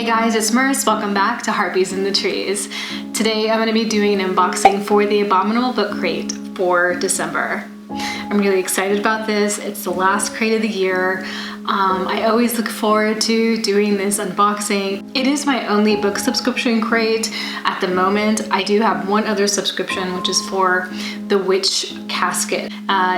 Hey guys, it's Merce. Welcome back to Harpies in the Trees. Today I'm going to be doing an unboxing for the Abominable book crate for December. I'm really excited about this. It's the last crate of the year. I always look forward to doing this unboxing. It is my only book subscription crate at the moment. I do have one other subscription, which is for the Witch Casket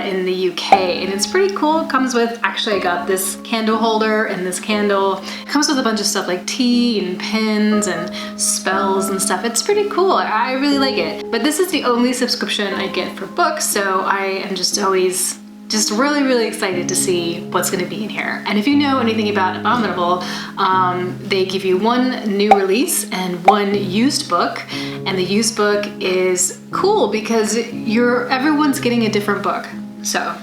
in the UK, and it's pretty cool. It comes with, actually I got this candle holder and this candle. It comes with a bunch of stuff like tea and pins and spells and stuff. It's pretty cool. I really like it. But this is the only subscription I get for books, so I am just always really excited to see what's going to be in here. And if you know anything about Abominable, they give you one new release and one used book, and the used book is cool because everyone's getting a different book, so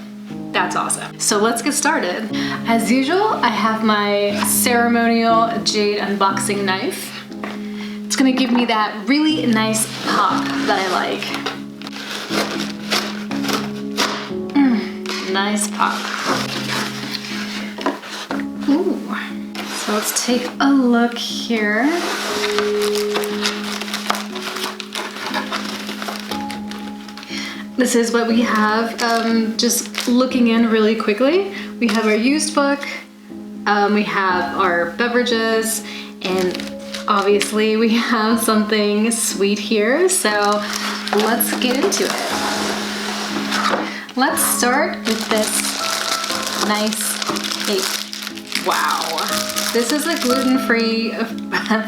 that's awesome. So let's get started. As usual, I have my ceremonial jade unboxing knife. It's going to give me that really nice pop that I like. Nice pop. Ooh. So let's take a look here. This is what we have. Just looking in really quickly, we have our used book, we have our beverages, and obviously we have something sweet here. So let's get into it. Let's start with this nice cake. Wow. This is a gluten-free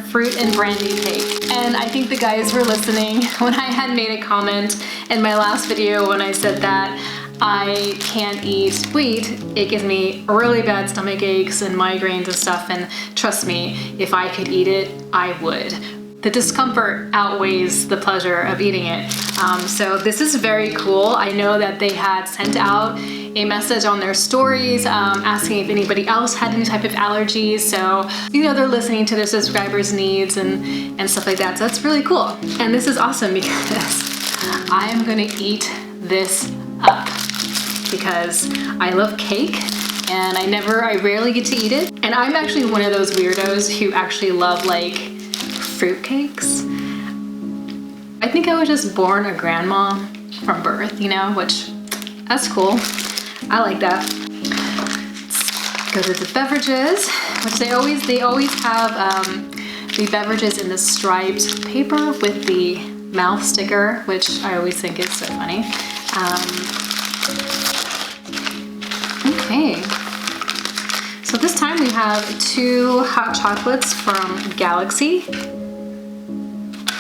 fruit and brandy cake. And I think the guys were listening when I had made a comment in my last video when I said that I can't eat wheat. It gives me really bad stomach aches and migraines and stuff, and trust me, if I could eat it, I would. The discomfort outweighs the pleasure of eating it. So this is very cool. I know that they had sent out a message on their stories asking if anybody else had any type of allergies. So, you know, they're listening to their subscribers' needs and stuff like that. So that's really cool. And this is awesome because I am gonna eat this up because I love cake and I rarely get to eat it. And I'm actually one of those weirdos who actually love like fruitcakes. I think I was just born a grandma from birth, you know, which that's cool. I like that. Let's go to the beverages, which they always have the beverages in the striped paper with the mouth sticker, which I always think is so funny. Okay. So this time we have 2 hot chocolates from Galaxy.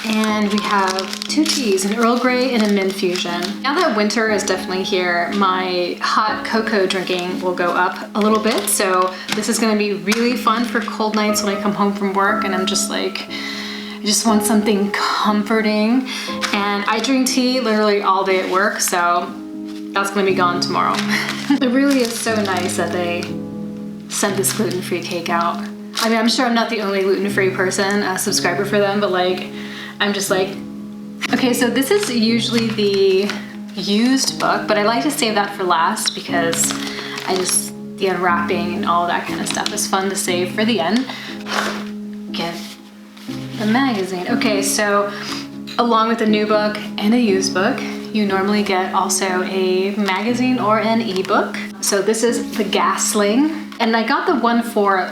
And we have 2 teas, an Earl Grey and a Mint Fusion. Now that winter is definitely here, my hot cocoa drinking will go up a little bit. So this is gonna be really fun for cold nights when I come home from work and I'm just like, I just want something comforting. And I drink tea literally all day at work, so that's gonna be gone tomorrow. It really is so nice that they sent this gluten-free cake out. I mean, I'm sure I'm not the only gluten-free person, a subscriber for them, but like, I'm just like, okay, so this is usually the used book, but I like to save that for last because the unwrapping and all that kind of stuff is fun to save for the end. Get the magazine. Okay, so along with a new book and a used book, you normally get also a magazine or an ebook. So this is the Gasling, and I got the one for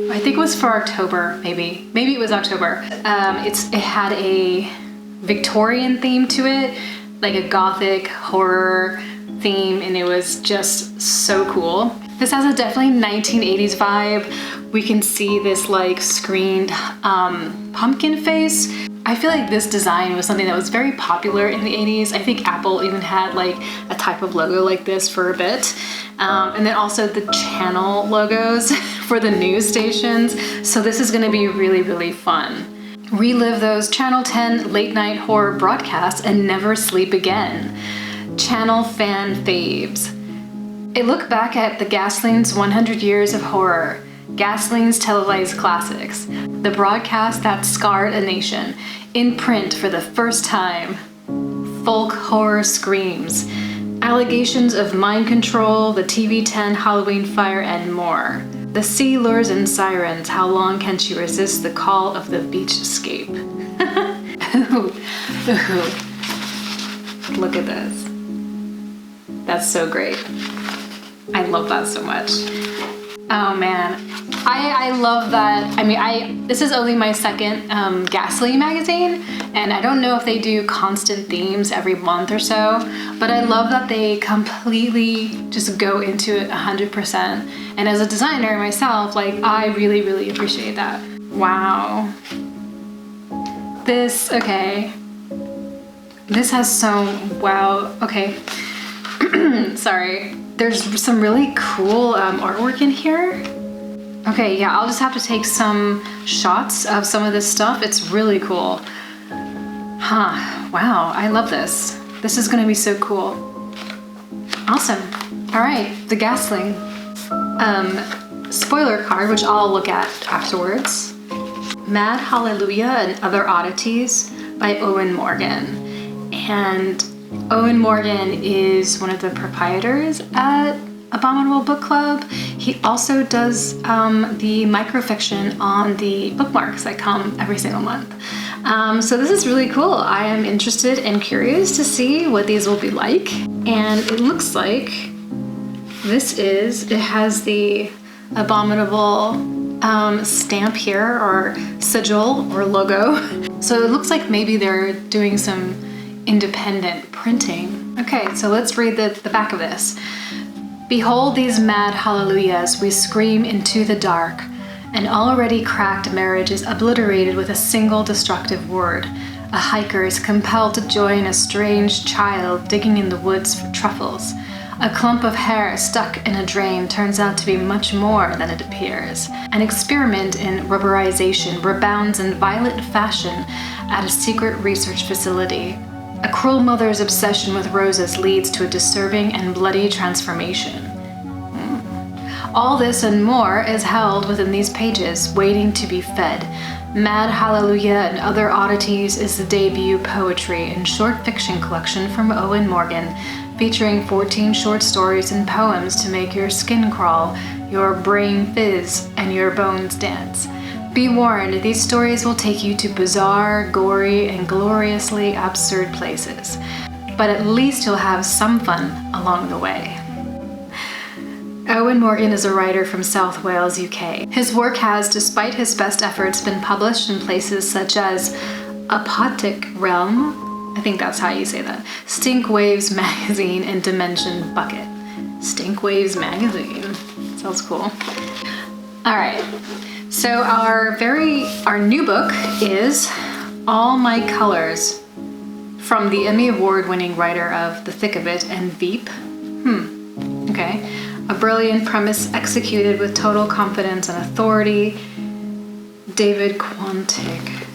I think it was for October, maybe it was October. It had a Victorian theme to it, like a gothic horror theme, and it was just so cool. This has a definitely 1980s vibe. We can see this like screened pumpkin face. I feel like this design was something that was very popular in the 80s. I think Apple even had like a type of logo like this for a bit. And then also the channel logos for the news stations. So this is gonna be really fun. Relive those Channel 10 late night horror broadcasts and never sleep again. Channel fan faves. A look back at the Gasling's 100 years of horror. Gasling's televised classics. The broadcast that scarred a nation. In print for the first time. Folk horror screams. Allegations of mind control, the TV 10 Halloween fire, and more. The sea lures in sirens, how long can she resist the call of the beachscape? Ooh. Ooh. Look at this. That's so great. I love that so much. Oh man, I love that. I mean, this is only my second Ghastly magazine, and I don't know if they do constant themes every month or so, but I love that they completely just go into it 100%. And as a designer myself, like, I really, really appreciate that. Wow. This, okay. This has so, wow, okay. Sorry. There's some really cool artwork in here. Okay, yeah, I'll just have to take some shots of some of this stuff. It's really cool. Huh, wow, I love this. This is gonna be so cool. Awesome. All right, the Ghastling. Spoiler card, which I'll look at afterwards. Mad Hallelujah and Other Oddities by Owen Morgan. And Owen Morgan is one of the proprietors at Abominable Book Club. He also does the microfiction on the bookmarks that come every single month. So this is really cool. I am interested and curious to see what these will be like. And it looks like it has the Abominable stamp here, or sigil, or logo. So it looks like maybe they're doing some independent printing. Okay, so let's read the back of this. Behold these mad hallelujahs, we scream into the dark. An already cracked marriage is obliterated with a single destructive word. A hiker is compelled to join a strange child digging in the woods for truffles. A clump of hair stuck in a drain turns out to be much more than it appears. An experiment in rubberization rebounds in violent fashion at a secret research facility. A cruel mother's obsession with roses leads to a disturbing and bloody transformation. All this and more is held within these pages, waiting to be fed. Mad Hallelujah and Other Oddities is the debut poetry and short fiction collection from Owen Morgan, featuring 14 short stories and poems to make your skin crawl, your brain fizz, and your bones dance. Be warned, these stories will take you to bizarre, gory, and gloriously absurd places. But at least you'll have some fun along the way. Owen Morgan is a writer from South Wales, UK. His work has, despite his best efforts, been published in places such as Apotic Realm, I think that's how you say that, Stink Waves Magazine, and Dimension Bucket. Stink Waves Magazine. Sounds cool. All right. So our new book is All My Colors, from the Emmy Award-winning writer of The Thick of It and Veep. Okay. A brilliant premise executed with total confidence and authority. David Quantick.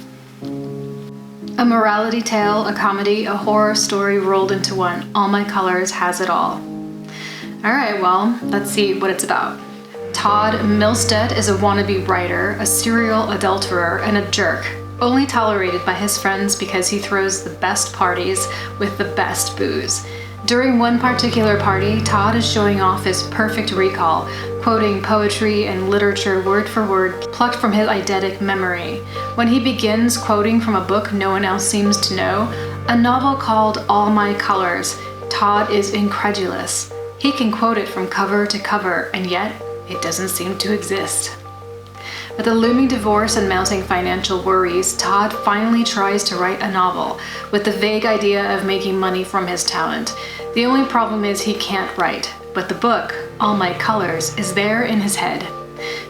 A morality tale, a comedy, a horror story rolled into one. All My Colors has it all. All right, well, let's see what it's about. Todd Milstead is a wannabe writer, a serial adulterer, and a jerk, only tolerated by his friends because he throws the best parties with the best booze. During one particular party, Todd is showing off his perfect recall, quoting poetry and literature word for word, plucked from his eidetic memory. When he begins quoting from a book no one else seems to know, a novel called All My Colors, Todd is incredulous. He can quote it from cover to cover, and yet it doesn't seem to exist. With a looming divorce and mounting financial worries, Todd finally tries to write a novel with the vague idea of making money from his talent. The only problem is he can't write, but the book, All My Colors, is there in his head.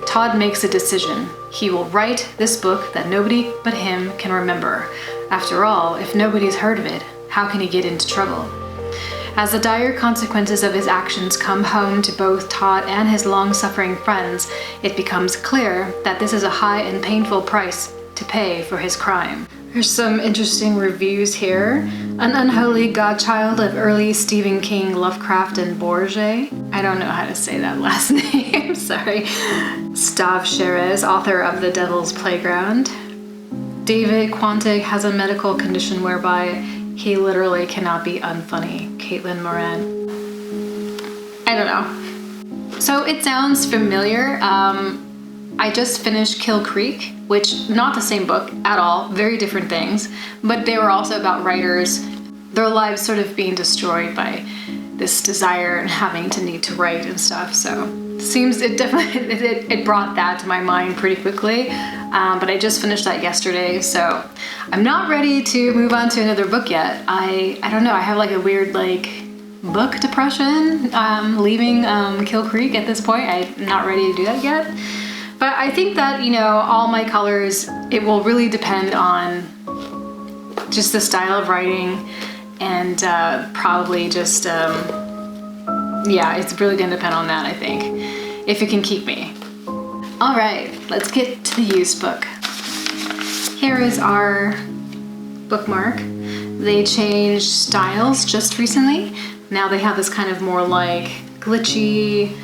Todd makes a decision. He will write this book that nobody but him can remember. After all, if nobody's heard of it, how can he get into trouble? As the dire consequences of his actions come home to both Todd and his long-suffering friends, it becomes clear that this is a high and painful price to pay for his crime. There's some interesting reviews here. An unholy godchild of early Stephen King, Lovecraft, and Bourget. I don't know how to say that last name, sorry. Stav Sherez, author of The Devil's Playground. David Quantick has a medical condition whereby he literally cannot be unfunny. Caitlin Moran. I don't know. So it sounds familiar. I just finished Kill Creek, which not the same book at all, very different things, but they were also about writers, their lives sort of being destroyed by this desire and having to need to write and stuff. So it definitely it brought that to my mind pretty quickly. But I just finished that yesterday, so I'm not ready to move on to another book yet. I don't know, I have like a weird like book depression leaving Kill Creek at this point. I'm not ready to do that yet. But I think that, you know, all my colors, it will really depend on just the style of writing and probably just, yeah, it's really gonna depend on that, I think, if it can keep me. All right, let's get to the used book. Here is our Bookmark. They changed styles just recently. Now they have this kind of more like glitchy,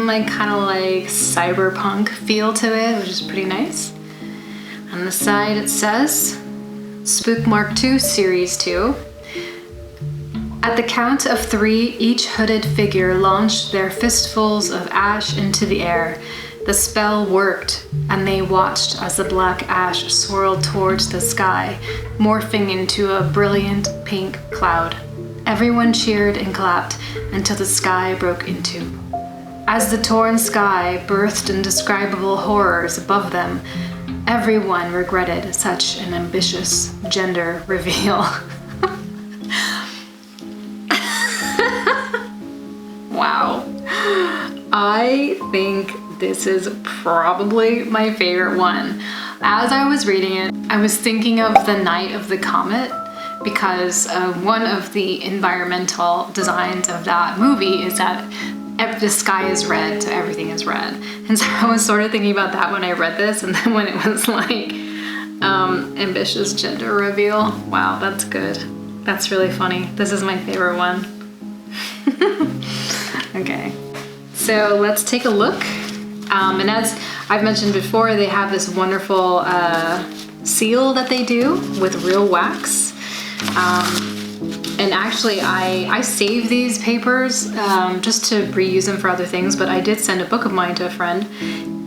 like kind of like cyberpunk feel to it, which is pretty nice. On the side it says Bookmark 2 Series 2. At the count of 3, each hooded figure launched their fistfuls of ash into the air. The spell worked, and they watched as the black ash swirled towards the sky, morphing into a brilliant pink cloud. Everyone cheered and clapped until the sky broke in two. As the torn sky birthed indescribable horrors above them, everyone regretted such an ambitious gender reveal. Wow. I think this is probably my favorite one. As I was reading it, I was thinking of the Night of the Comet, because one of the environmental designs of that movie is that the sky is red, so everything is red. And so I was sort of thinking about that when I read this, and then when it was like ambitious gender reveal. Wow, that's good. That's really funny. This is my favorite one. Okay, so let's take a look. And as I've mentioned before, they have this wonderful seal that they do with real wax. And actually I save these papers just to reuse them for other things, but I did send a book of mine to a friend,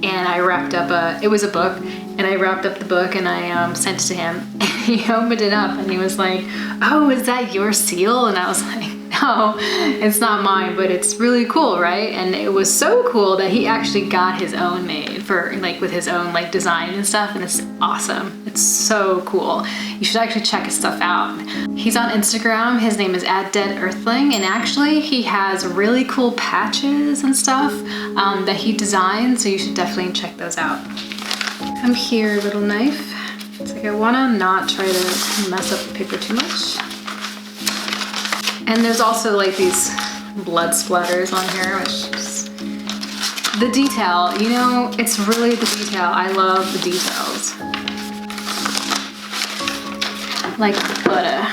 and I wrapped up it was a book, and I wrapped up the book and I sent it to him, and he opened it up and he was like, "Oh, is that your seal?" And I was like, "No, it's not mine, but it's really cool, right?" And it was so cool that he actually got his own made for like with his own like design and stuff, and it's awesome. It's so cool. You should actually check his stuff out. He's on Instagram. His name is @Deadearthling, and actually he has really cool patches and stuff that he designed, so you should definitely check those out. Come here, little knife. It's like I wanna not try to mess up the paper too much. And there's also like these blood splatters on here, which is the detail, you know, it's really the detail. I love the details. Like butter.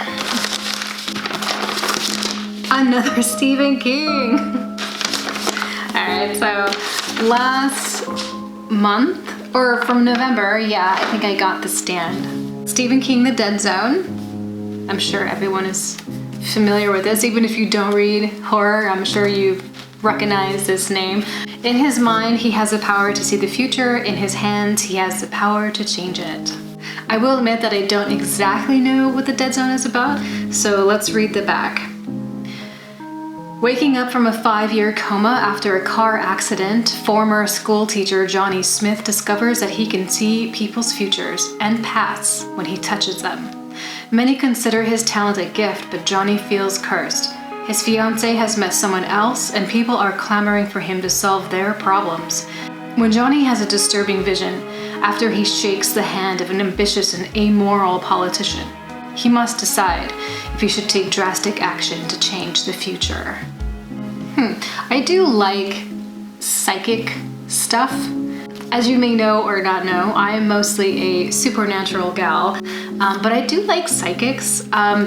Another Stephen King. All right, so last month, or from November, yeah, I think I got The Stand. Stephen King, The Dead Zone. I'm sure everyone is familiar with this. Even if you don't read horror, I'm sure you recognize this name. In his mind, he has the power to see the future. In his hands, he has the power to change it. I will admit that I don't exactly know what The Dead Zone is about, so let's read the back. Waking up from a 5-year coma after a car accident, former school teacher Johnny Smith discovers that he can see people's futures and pasts when he touches them. Many consider his talent a gift, but Johnny feels cursed. His fiancée has met someone else, and people are clamoring for him to solve their problems. When Johnny has a disturbing vision, after he shakes the hand of an ambitious and amoral politician, he must decide if he should take drastic action to change the future. I do like psychic stuff. As you may know or not know, I am mostly a supernatural gal, but I do like psychics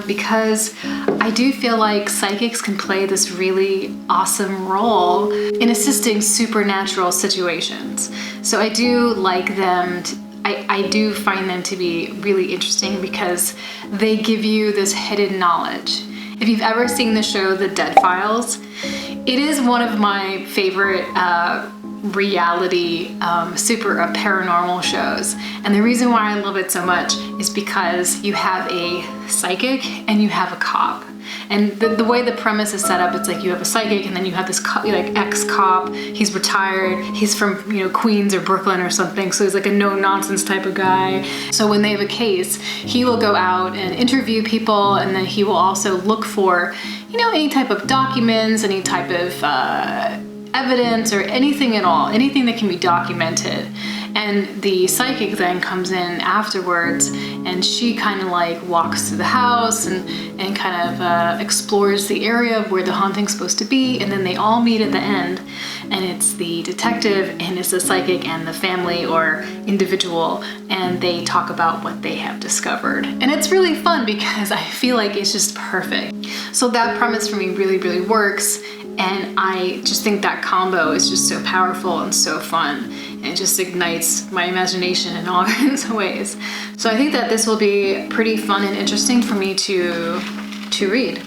because I do feel like psychics can play this really awesome role in assisting supernatural situations. So I do like them. I do find them to be really interesting because they give you this hidden knowledge. If you've ever seen the show The Dead Files, It is one of my favorite reality super paranormal shows, and the reason why I love it so much is because you have a psychic and you have a cop. And the way the premise is set up, it's like you have a psychic and then you have this like ex-cop. He's retired. He's from, you know, Queens or Brooklyn or something. So he's like a no-nonsense type of guy. So when they have a case, he will go out and interview people, and then he will also look for, you know, any type of documents, any type of evidence or anything at all, anything that can be documented. And the psychic then comes in afterwards, and she kind of like walks through the house and kind of explores the area of where the haunting's supposed to be, and then they all meet at the end, and it's the detective and it's the psychic and the family or individual, and they talk about what they have discovered. And it's really fun because I feel like it's just perfect. So that premise for me really, really works, and I just think that combo is just so powerful and so fun. It just ignites my imagination in all kinds of ways. So I think that this will be pretty fun and interesting for me to read.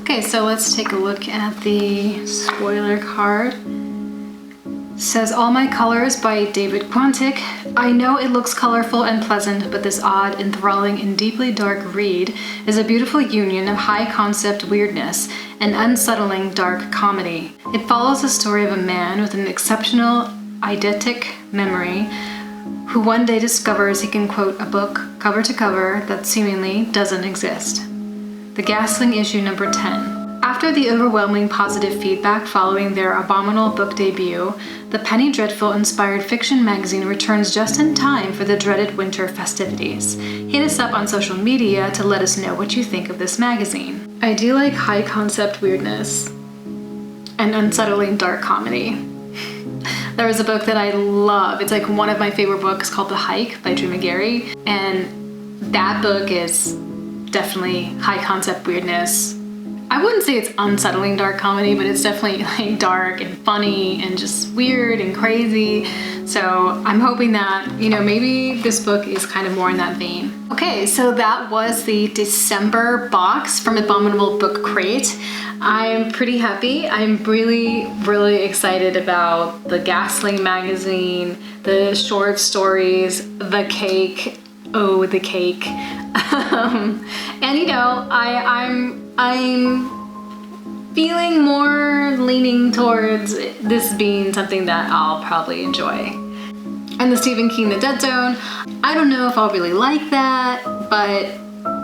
Okay, so let's take a look at the spoiler card. It says, All My Colors by David Quantick. I know it looks colorful and pleasant, but this odd, enthralling, and deeply dark read is a beautiful union of high concept weirdness and unsettling dark comedy. It follows the story of a man with an exceptional eidetic memory who one day discovers he can quote a book cover to cover that seemingly doesn't exist. The Ghastling issue number 10. After the overwhelming positive feedback following their Abominable book debut, the Penny Dreadful inspired fiction magazine returns just in time for the dreaded winter festivities. Hit us up on social media to let us know what you think of this magazine. I do like high concept weirdness and unsettling dark comedy. There was a book that I love. It's like one of my favorite books called The Hike by Drew Magary. And that book is definitely high concept weirdness. I wouldn't say it's unsettling dark comedy, but it's definitely like dark and funny and just weird and crazy. So I'm hoping that, you know, maybe this book is kind of more in that vein. Okay, so that was the December box from Abominable Book Crate. I'm pretty happy. I'm really, really excited about the Ghastling magazine, the short stories, the cake. Oh, the cake. And you know, I'm feeling more leaning towards this being something that I'll probably enjoy. And the Stephen King The Dead Zone, I don't know if I'll really like that, but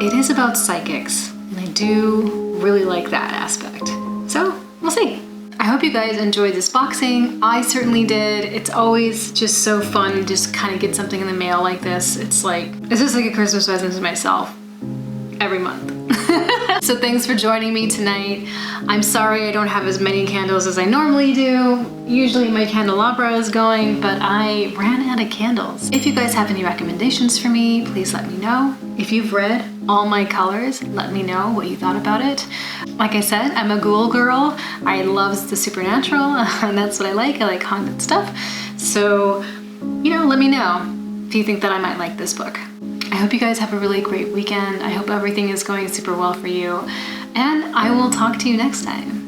it is about psychics, and I do really like that aspect. So we'll see. I hope you guys enjoyed this boxing. I certainly did. It's always just so fun to just kind of get something in the mail like this. It's just like a Christmas present to myself every month. So thanks for joining me tonight. I'm sorry I don't have as many candles as I normally do. Usually my candelabra is going, but I ran out of candles. If you guys have any recommendations for me, please let me know. If you've read All My Colors, let me know what you thought about it. Like I said, I'm a ghoul girl. I love the supernatural, and that's what I like. I like haunted stuff. So, you know, let me know if you think that I might like this book. I hope you guys have a really great weekend. I hope everything is going super well for you, and I will talk to you next time.